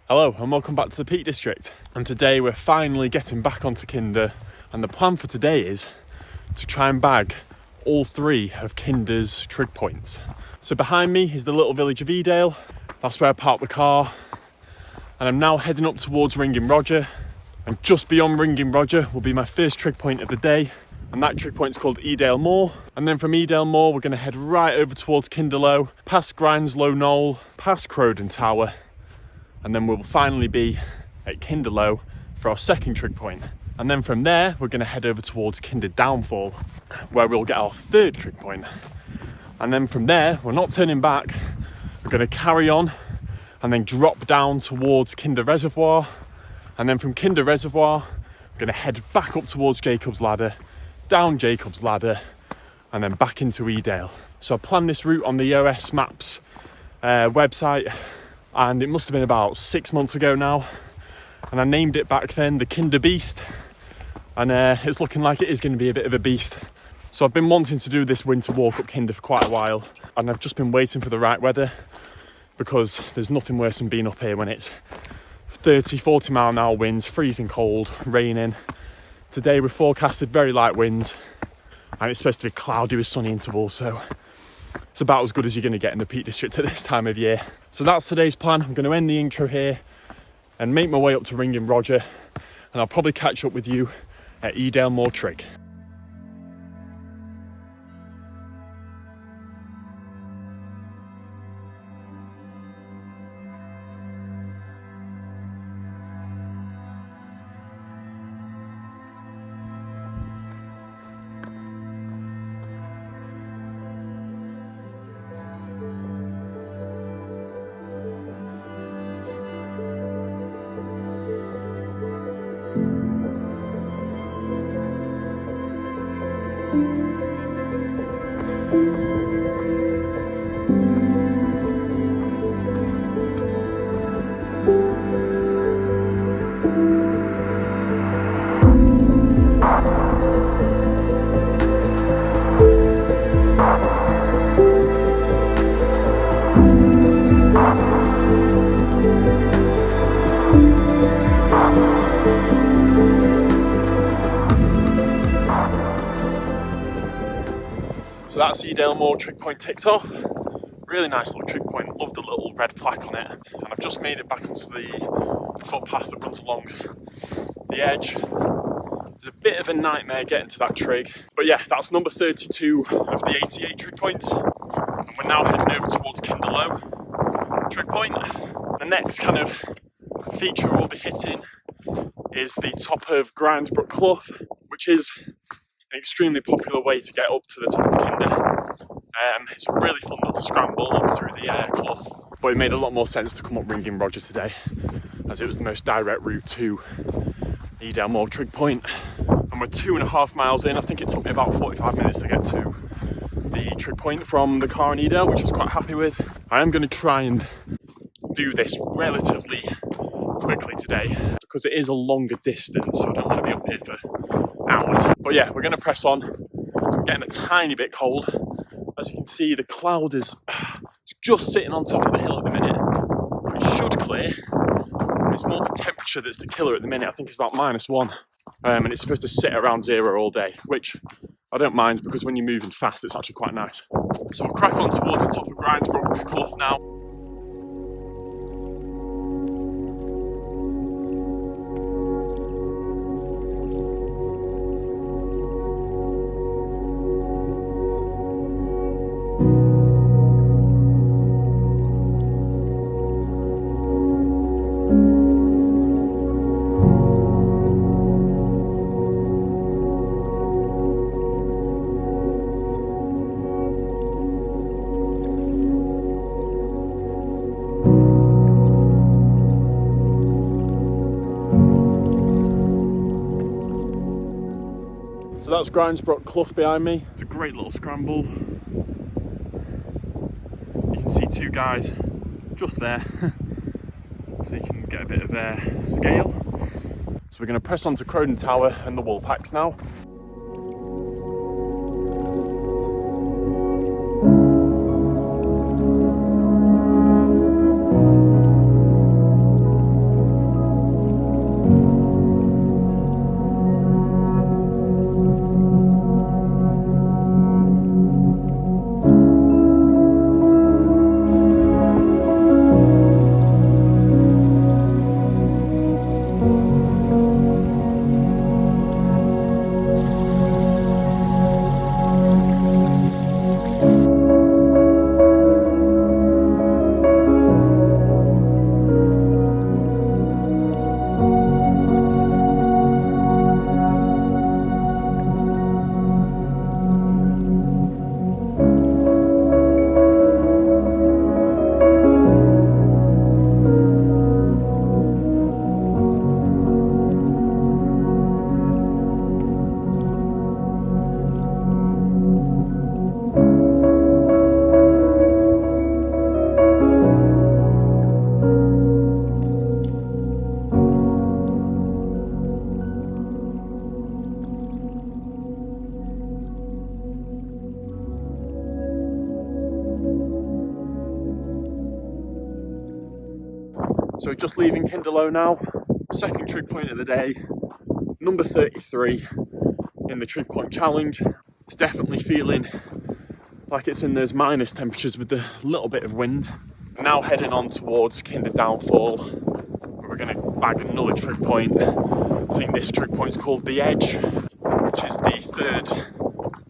Hello and welcome back to the Peak District, and today we're finally getting back onto Kinder, and the plan for today is to try and bag all 3 of Kinder's trig points. So behind me is the little village of Edale. That's where I parked the car, and I'm now heading up towards Ringing Roger, and just beyond Ringing Roger will be my first trig point of the day, and that trig point is called Edale Moor. And then from Edale Moor we're going to head right over towards Kinderlow, past Grindsbrook Knoll, past Crowden Tower, and then we'll finally be at Kinderlow for our second trig point. And then from there we're going to head over towards Kinder Downfall, where we'll get our third trig point. And then from there we're not turning back, we're going to carry on and then drop down towards Kinder Reservoir, and then from Kinder Reservoir we're going to head back up towards Jacob's Ladder, down Jacob's Ladder, and then back into Edale. So I planned this route on the OS Maps website, and it must have been about 6 months ago now, and I named it back then the Kinder Beast, and it's looking like it is going to be a bit of a beast. So I've been wanting to do this winter walk up Kinder for quite a while, and I've just been waiting for the right weather, because there's nothing worse than being up here when it's 30-40 mile an hour winds, freezing cold, raining. Today we're forecasted very light winds, and it's supposed to be cloudy with sunny intervals, so it's about as good as you're going to get in the Peak District at this time of year. So that's today's plan. I'm going to end the intro here and make my way up to Ringing Roger, and I'll probably catch up with you at Edale Moor Trig. So that's Edale Moor trig point ticked off. Really nice little trig point, love the little red plaque on it. And I've just made it back onto the footpath that runs along the edge. It's a bit of a nightmare getting to that trig. But yeah, that's number 32 of the 88 trig points. And we're now heading over towards Kinderlow trig point. The next kind of feature we'll be hitting is the top of Grindsbrook Clough, which is an extremely popular way to get up to the top of Kinder. It's a really fun little scramble up through the clough, but it made a lot more sense to come up Ringing Roger today, as it was the most direct route to Edale Moor trig point. And we're 2.5 miles in. I think it took me about 45 minutes to get to the trig point from the car in Edale, which I was quite happy with. I am going to try and do this relatively quickly today, because it is a longer distance, so I don't want to be up here for hours. But yeah, we're going to press on. It's getting a tiny bit cold. As you can see, the cloud is just sitting on top of the hill at the minute. It should clear. It's more the temperature that's the killer at the minute. I think it's about -1, and it's supposed to sit around 0 all day, which I don't mind, because when you're moving fast it's actually quite nice. So we'll crack on towards the top of Grindsbrook Clough now. So that's Grindsbrook Clough behind me. It's a great little scramble. You can see 2 guys just there, so you can get a bit of scale. So we're going to press on to Crowden Tower and the Woolpacks now. So just leaving Kinderlow now, second trig point of the day, number 33 in the trig point challenge. It's definitely feeling like it's in those minus temperatures with a little bit of wind. Now heading on towards Kinder Downfall, where we're going to bag another trig point. I think this trig point's called the Edge, which is the third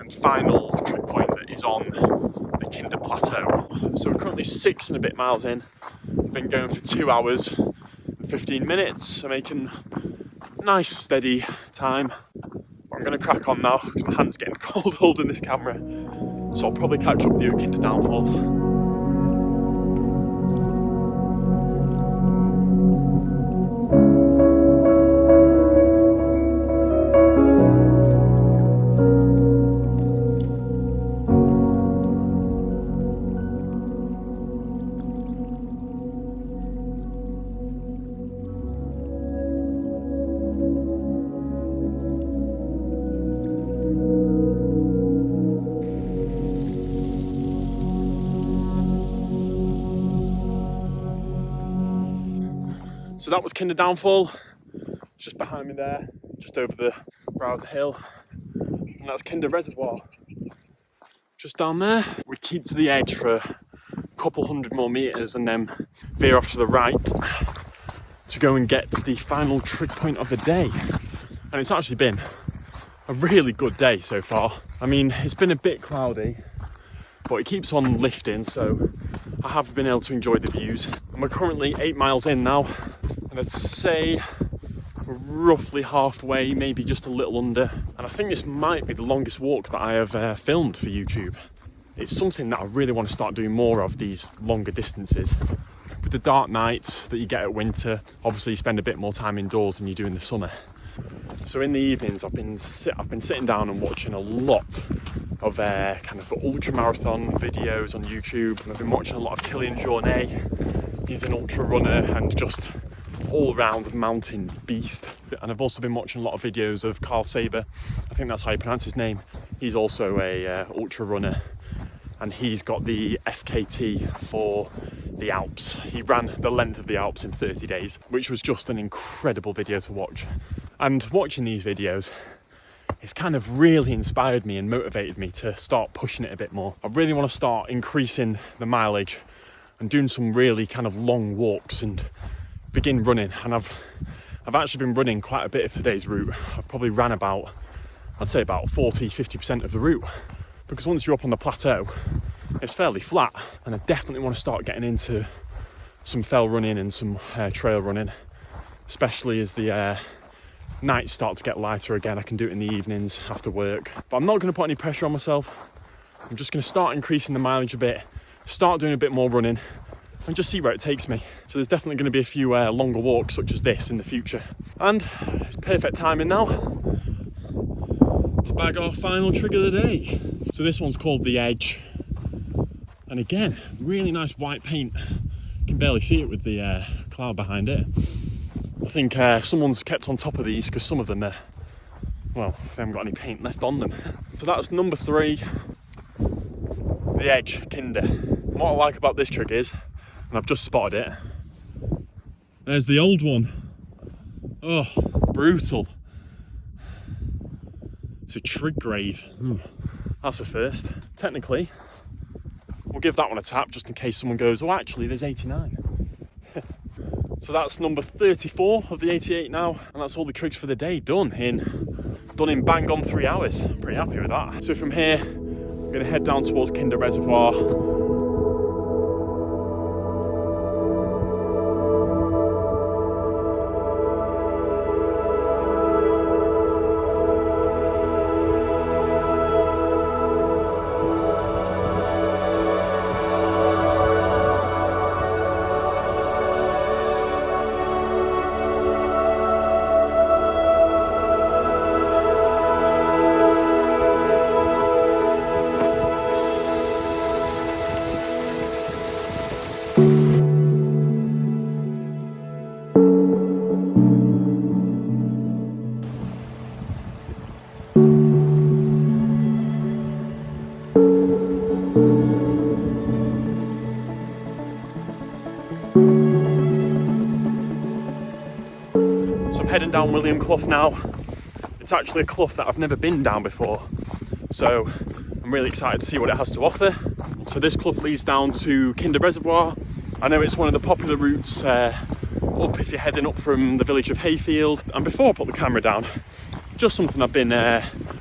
and final trig point that is on the Kinder Plateau. So we're currently 6 and a bit miles in. We've been going for 2 hours and 15 minutes, so making nice steady time. I'm going to crack on now because my hand's getting cold holding this camera, so I'll probably catch up with you at Kinder Downfall. So that was Kinder Downfall, just behind me there, just over the brow of the hill. And that's Kinder Reservoir, just down there. We keep to the edge for a couple hundred more metres and then veer off to the right to go and get the final trig point of the day. And it's actually been a really good day so far. I mean, it's been a bit cloudy, but it keeps on lifting, so I have been able to enjoy the views. And we're currently 8 miles in now, and I'd say we're roughly halfway, maybe just a little under. And I think this might be the longest walk that I have filmed for YouTube. It's something that I really want to start doing more of, these longer distances. With the dark nights that you get at winter, obviously you spend a bit more time indoors than you do in the summer. So in the evenings, I've been sitting down and watching a lot of kind of ultra marathon videos on YouTube, and I've been watching a lot of Killian Jornet. He's an ultra runner and just all-round mountain beast. And I've also been watching a lot of videos of Carl Saber. I think that's how you pronounce his name. He's also a ultra runner, and he's got the FKT for the Alps. He ran the length of the Alps in 30 days, which was just an incredible video to watch. And watching these videos, it's kind of really inspired me and motivated me to start pushing it a bit more. I really want to start increasing the mileage and doing some really kind of long walks and begin running. And I've actually been running quite a bit of today's route. I've probably ran about, I'd say about 40-50% of the route, because once you're up on the plateau, it's fairly flat. And I definitely want to start getting into some fell running and some trail running, especially as the nights start to get lighter again. I can do it in the evenings after work, but I'm not going to put any pressure on myself. I'm just going to start increasing the mileage a bit, start doing a bit more running, and just see where it takes me. So there's definitely going to be a few longer walks such as this in the future. And it's perfect timing now to bag our final trig of the day. So this one's called the Edge, and again, really nice white paint. You can barely see it with the cloud behind it. I think someone's kept on top of these because some of them are, well, they haven't got any paint left on them. So that's number 3, the Edge Kinder. And what I like about this trig is, and I've just spotted it, there's the old one. Oh, brutal. It's a trig grave. That's a first. Technically, we'll give that one a tap just in case someone goes, oh, actually, there's 89. So that's number 34 of the 88 now, and that's all the trigs for the day done in bang on 3 hours. I'm pretty happy with that. So from here, I'm going to head down towards Kinder Reservoir. down William Clough now. It's actually a clough that I've never been down before, so I'm really excited to see what it has to offer. So this clough leads down to Kinder Reservoir. I know it's one of the popular routes up if you're heading up from the village of Hayfield. And before I put the camera down, just something I've been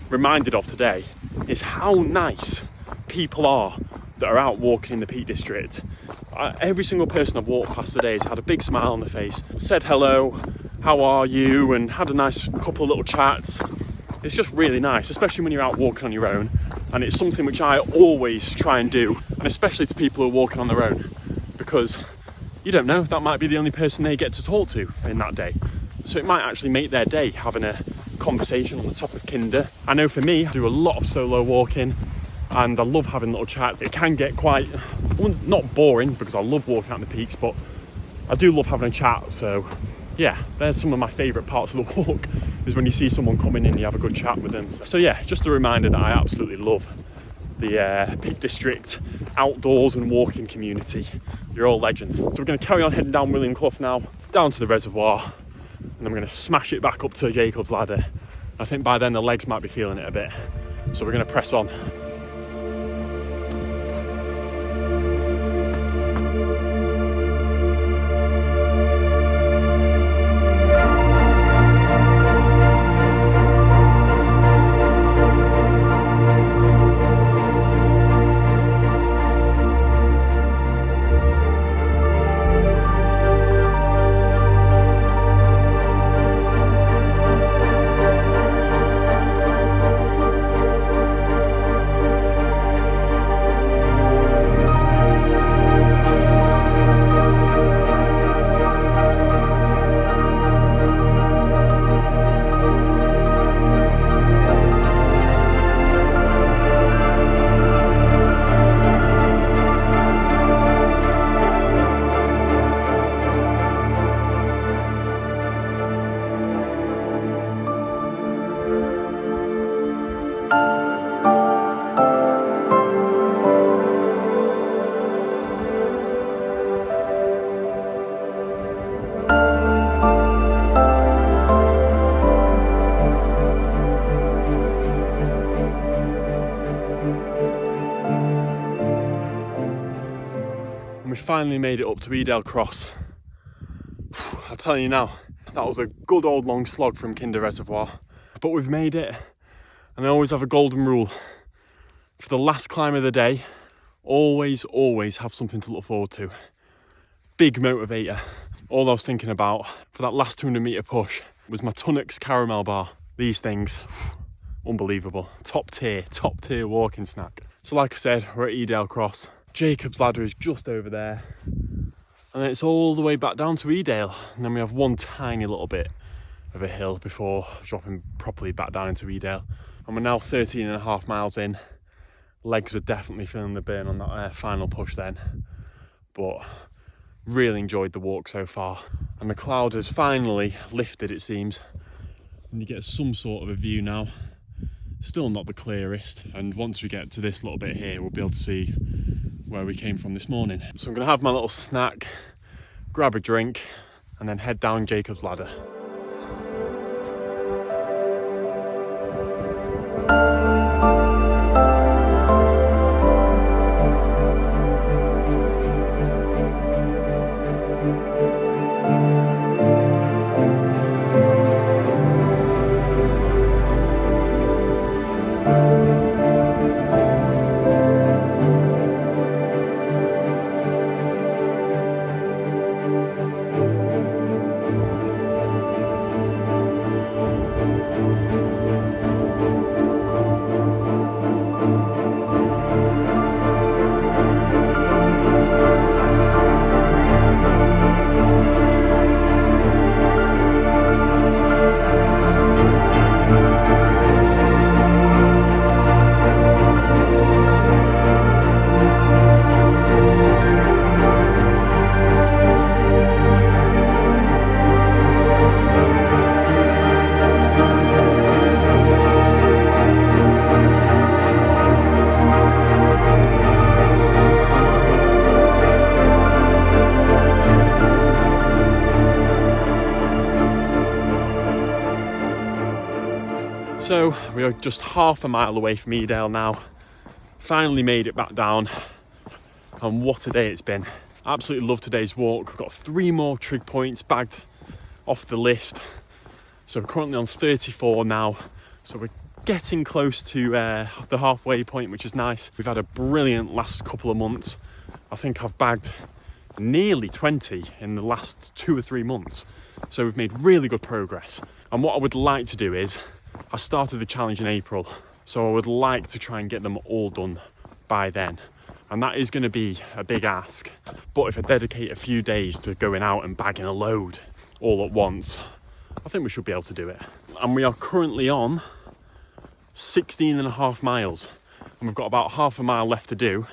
reminded of today is how nice people are that are out walking in the Peak District. Every single person I've walked past today has had a big smile on their face, said hello, how are you, and had a nice couple of little chats. It's just really nice, especially when you're out walking on your own, and it's something which I always try and do, and especially to people who are walking on their own, because you don't know, that might be the only person they get to talk to in that day. So it might actually make their day having a conversation on the top of Kinder. I know for me, I do a lot of solo walking, and I love having little chats. It can get quite, not boring, because I love walking out in the peaks, but I do love having a chat. So yeah, there's some of my favourite parts of the walk, is when you see someone coming in and you have a good chat with them. So yeah, just a reminder that I absolutely love the Peak District outdoors and walking community. You're all legends. So we're going to carry on heading down William Clough now, down to the reservoir, and I'm going to smash it back up to Jacob's Ladder. I think by then the legs might be feeling it a bit, so we're going to press on. Finally made it up to Edale Cross. I'll tell you now, that was a good old long slog from Kinder Reservoir, but we've made it. And I always have a golden rule for the last climb of the day: always have something to look forward to. Big motivator. All I was thinking about for that last 200 metre push was my Tunnocks caramel bar. These things, unbelievable. Top tier walking snack. So like I said, we're at Edale Cross. Jacob's Ladder is just over there, and then it's all the way back down to Edale, and then we have one tiny little bit of a hill before dropping properly back down into Edale. And we're now 13.5 miles in. Legs were definitely feeling the burn on that final push then, but really enjoyed the walk so far. And the cloud has finally lifted, it seems, and you get some sort of a view now. Still not the clearest, and once we get to this little bit here, we'll be able to see where we came from this morning. So I'm going to have my little snack, grab a drink, and then head down Jacob's Ladder. we are just half a mile away from Edale now. Finally made it back down, and what a day it's been. Absolutely love today's walk. We've got 3 more trig points bagged off the list. So we're currently on 34 now. So we're getting close to the halfway point, which is nice. We've had a brilliant last couple of months. I think I've bagged nearly 20 in the last 2 or 3 months. So we've made really good progress. And what I would like to do is, I started the challenge in April, so I would like to try and get them all done by then. And that is going to be a big ask. But if I dedicate a few days to going out and bagging a load all at once, I think we should be able to do it. And we are currently on 16.5 miles, and we've got about half a mile left to do.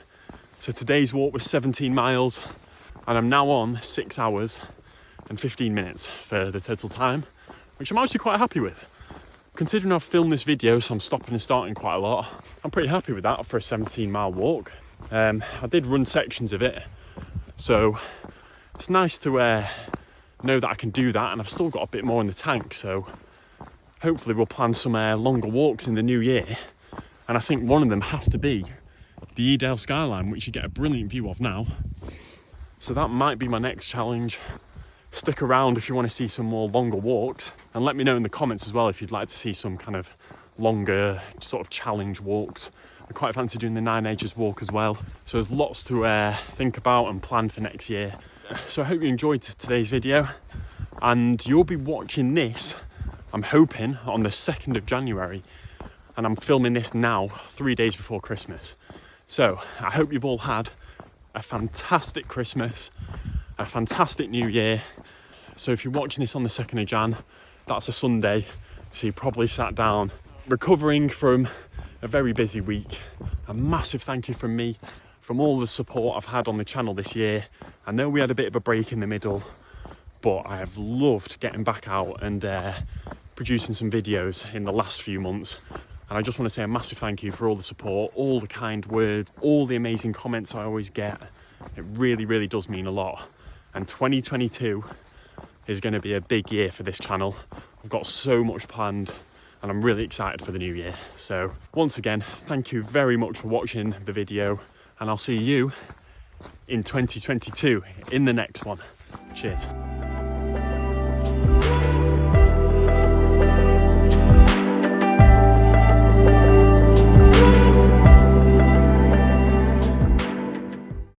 So today's walk was 17 miles, and I'm now on 6 hours and 15 minutes for the total time, which I'm actually quite happy with. Considering I've filmed this video, so I'm stopping and starting quite a lot, I'm pretty happy with that for a 17-mile walk. I did run sections of it, so it's nice to know that I can do that, and I've still got a bit more in the tank, so hopefully we'll plan some longer walks in the new year. And I think one of them has to be the Edale skyline, which you get a brilliant view of now. So that might be my next challenge. Stick around if you want to see some more longer walks, and let me know in the comments as well if you'd like to see some kind of longer sort of challenge walks. I quite fancy doing the 9 Ages walk as well. So there's lots to think about and plan for next year. So I hope you enjoyed today's video, and you'll be watching this, I'm hoping, on the 2nd of January, and I'm filming this now 3 days before Christmas. So I hope you've all had a fantastic Christmas, a fantastic New Year. So if you're watching this on the 2nd of Jan, that's a Sunday, so you probably sat down recovering from a very busy week. A massive thank you from me, from all the support I've had on the channel this year. I know we had a bit of a break in the middle, but I have loved getting back out and producing some videos in the last few months. And I just want to say a massive thank you for all the support, all the kind words, all the amazing comments I always get. It really, really does mean a lot. And 2022 is going to be a big year for this channel. I've got so much planned, and I'm really excited for the new year. So once again, thank you very much for watching the video, and I'll see you in 2022 in the next one. Cheers.